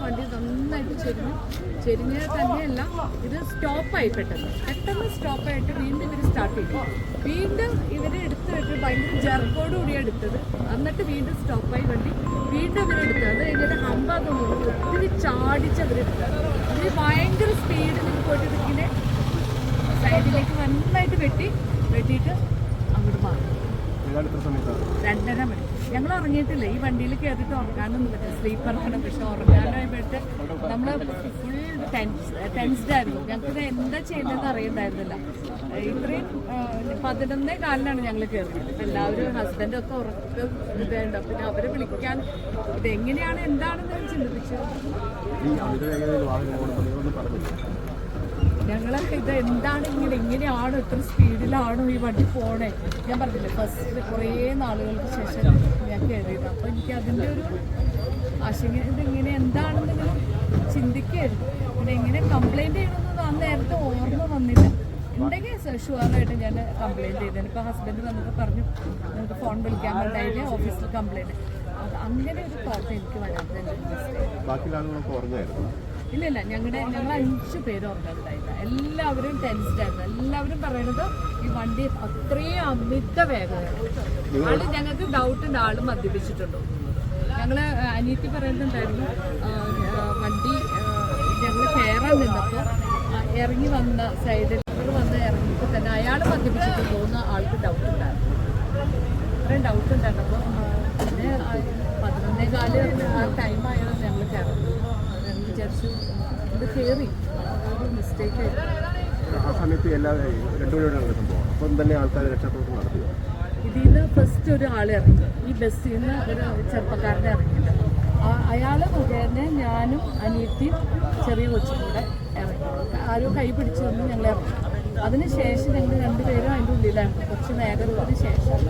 വണ്ടി നന്നായിട്ട് ചെരിഞ്ഞ് തന്നെയല്ല, ഇത് സ്റ്റോപ്പായി പെട്ടെന്ന് സ്റ്റോപ്പായിട്ട് വീണ്ടും ഇവർ സ്റ്റാർട്ട് ചെയ്തു. വീണ്ടും ഇവർ എടുത്തിട്ട് ഭയങ്കര ജർക്കോടുകൂടിയാണ് എടുത്തത്. എന്നിട്ട് വീണ്ടും സ്റ്റോപ്പായി വണ്ടി, വീണ്ടും ഇവരെടുത്തത്. അത് കഴിഞ്ഞിട്ട് ഹമ്പാന്ന് ഒത്തിരി ചാടിച്ച് അവരെടുത്തത്. ഇവർ ഭയങ്കര സ്പീഡിൽ പോയിട്ട് ഇങ്ങനെ സൈഡിലേക്ക് നന്നായിട്ട് വെട്ടിയിട്ട് അങ്ങോട്ട് മാറി. 2:30 മണി. ഞങ്ങൾ ഉറങ്ങിയിട്ടില്ല. ഈ വണ്ടിയിൽ കയറിയിട്ട് ഉറങ്ങാനൊന്നും പറ്റില്ല. സ്ലീപ്പറാണ്. പക്ഷെ ഉറങ്ങാനായിട്ട് നമ്മൾ ഫുൾ ടെൻസ്ഡ് ആയിരുന്നു. ഞങ്ങൾക്ക് എന്താ ചെയ്യേണ്ടതെന്ന് അറിയണ്ടായിരുന്നില്ല. ഇത്രയും 11:15 ഞങ്ങൾ കയറിയത്. എല്ലാവരും ഹസ്ബൻഡൊക്കെ ഉറക്കം ഇതുണ്ട്. പിന്നെ അവരെ വിളിക്കാൻ ഇതെങ്ങനെയാണ് എന്താണെന്ന് ചിന്തിപ്പിച്ചു. ഞങ്ങൾ ഇത് എന്താണ് ഇങ്ങനെയാണോ, ഇത്ര സ്പീഡിലാണോ ഈ വണ്ടി പോണേ? ഞാൻ പറഞ്ഞില്ലേ, ഫസ്റ്റ് കുറേ നാളുകൾക്ക് ശേഷം ഞാൻ കയറിയത്. അപ്പോൾ എനിക്ക് അതിൻ്റെ ഒരു ആശങ്ക, ഇതിങ്ങനെ എന്താണെന്ന് ചിന്തിക്കുകയായിരുന്നു. പിന്നെ എങ്ങനെ കംപ്ലയിൻറ്റ് ചെയ്യണമെന്ന് ആ നേരത്തെ ഓർമ്മ വന്നില്ല. ഉണ്ടെങ്കിൽ ഷുവറായിട്ട് ഞാൻ കംപ്ലയിൻറ്റ് ചെയ്തേനെ. ഇപ്പോൾ ഹസ്ബൻഡ് വന്നിട്ട് പറഞ്ഞു നിങ്ങൾക്ക് ഫോൺ വിളിക്കാൻ പറ്റായില്ലേ, ഓഫീസിൽ കംപ്ലയിൻറ്റ്. അത് അങ്ങനെ ഒരു തോട്ട് എനിക്ക് വരാത്ത. ഇല്ല, ഞങ്ങൾ 5 പേര് ഓർമ്മയുണ്ടായില്ല. എല്ലാവരും ടെൻസ്ഡ് ആയിരുന്നു. എല്ലാവരും പറയണത് ഈ വണ്ടി അത്രയും അമിത വേഗതയാണ്. ആള് ഞങ്ങൾക്ക് ഡൗട്ടുണ്ട്, ആള് മദ്യപിച്ചിട്ടുണ്ടോ. ഞങ്ങൾ അനിയത്തി പറയുന്നുണ്ടായിരുന്നു വണ്ടി ഞങ്ങൾ കയറാൻ നിന്നപ്പോൾ ഇറങ്ങി വന്ന സൈഡിൽ ഇറങ്ങിയപ്പോൾ തന്നെ അയാൾ മദ്യപിച്ചിട്ടുണ്ടോ എന്ന് ആൾക്ക് ഡൗട്ട് ഉണ്ടായിരുന്നു. അത്രയും ഡൗട്ട് ഉണ്ടായിരുന്നപ്പോൾ പിന്നെ 11:15 ആ ടൈമായാണ് ഞങ്ങൾ കയറുന്നത്. വിചാരിച്ചു ഇത് കയറി, ഒരു മിസ്റ്റേക്ക് ആയിരുന്നു. ആ സമയത്ത് അപ്പം തന്നെ ആൾക്കാർ രക്ഷാപ്രവർത്തനം നടത്തുക. ഇതിൽ നിന്ന് ഫസ്റ്റ് ഒരാൾ ഇറങ്ങി, ഈ ബസ്സിൽ നിന്ന് ഒരു ചെറുപ്പക്കാരനെ ഇറങ്ങിയിട്ട് അയാൾ മുഖേന ഞാനും അനിയത്തിയും ചെറിയ കൊച്ചും കൂടെ ഇറങ്ങി. ആരോ കൈ പിടിച്ചു വന്ന് ഞങ്ങൾ ഇറങ്ങി. അതിനുശേഷം ഞങ്ങൾ 2 പേരും അതിൻ്റെ ഉള്ളിലായിരുന്നു. കുറച്ച് നേരത്തിന് ശേഷം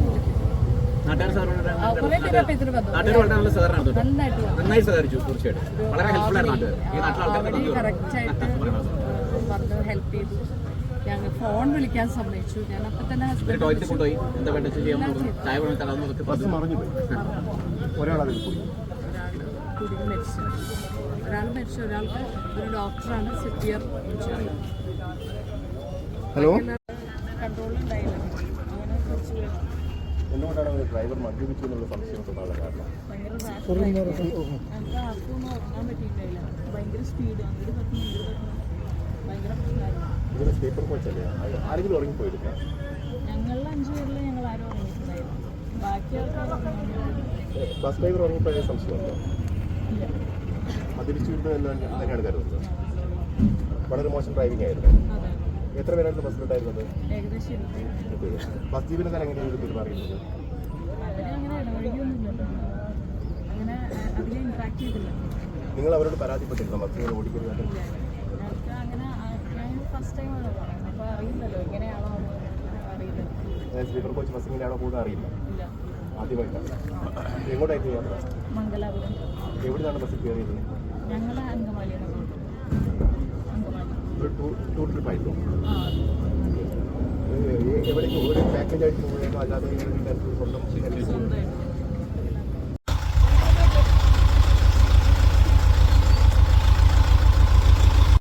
കുറെ പേര് ഇതിന് വന്നു. കറക്റ്റായിട്ട് വന്ന് ഹെൽപ്പ് ചെയ്തു. ഞങ്ങൾ ഫോൺ വിളിക്കാൻ സമ്മതിച്ചു. ഞാൻ അപ്പം തന്നെ ഒരാൾ മരിച്ചു. ഒരാൾക്ക് ഒരു ഡോക്ടറാണ് സിറ്റിയർ കൺട്രോളുണ്ടായില്ല. അങ്ങനെ കുറച്ച് പേര് എന്തുകൊണ്ടാണ് ഡ്രൈവർ മദ്യപിച്ചു എന്നുള്ള സംശയം കാരണം? ഞങ്ങൾക്ക് ആർക്കൊന്നും ഉറങ്ങാൻ പറ്റിയിട്ടില്ല. ഭയങ്കര സ്പീഡ്, അങ്ങോട്ട് ഭയങ്കര പ്രശ്നമായിരുന്നു. ഇതിന് സ്ലീപ്പർ കോച്ചല്ലേ, ആരെങ്കിലും ഉറങ്ങിപ്പോയില്ല? ഞങ്ങൾ 5 പേരിൽ ഞങ്ങൾ ആരും ഉറങ്ങിയിട്ടുണ്ടായിരുന്നു. ബാക്കി ആൾക്കാർ ബസ് ഡ്രൈവർ ഉറങ്ങിപ്പോയ സംശയമുണ്ടോ? ഇല്ല. മദ്യപിച്ചിരുന്നു എന്ന് തന്നെയാണ് കരുതുന്നത്. വളരെ മോശം ഡ്രൈവിംഗ് ആയിരുന്നു. എത്ര പേരായിരുന്നു ബസ്സിലുണ്ടായിരുന്നത്? ഏകദേശം ബസ് ജീവനക്കാർ എങ്ങനെയാണ് പെരുമാറിയിരുന്നത്? അവരങ്ങനെ ഇടവഴിയൊന്നുമില്ലല്ലോ, അങ്ങനെ അതിനെ ഇൻട്രാക്ട് ചെയ്തില്ല. നിങ്ങൾ അവരോട് പരാതിപ്പെട്ടിരുന്നോ ബസ്സുകൾ ഓടിക്കരുത്? ഞങ്ങൾക്ക് അങ്ങനെ ഞാൻ ഫസ്റ്റ് ടൈമാണ് പറയുന്നത്. അപ്പോൾ അറിയില്ലല്ലോ എങ്ങനെയാണോ അറിയില്ല. സ്ലീപ്പർ കോച്ച് ബസ് എങ്ങനെയാണോ കൂടുതൽ അറിയില്ല? ഇല്ല, ആദ്യമായിട്ടാണ്. എങ്ങോട്ടായിരുന്നു യാത്ര? മംഗലാപുരം. എവിടുന്നാണ് ബസ്സിൽ കയറിയത്? ഞങ്ങൾ അങ്കമാലിയാണ്. ടൂർ ട്രിപ്പ് ആയിരുന്നു. എവിടേക്ക് ഒരു പാക്കേജ് ആയിട്ട് പോവുകയാണോ അല്ലാതെ സ്വന്തം?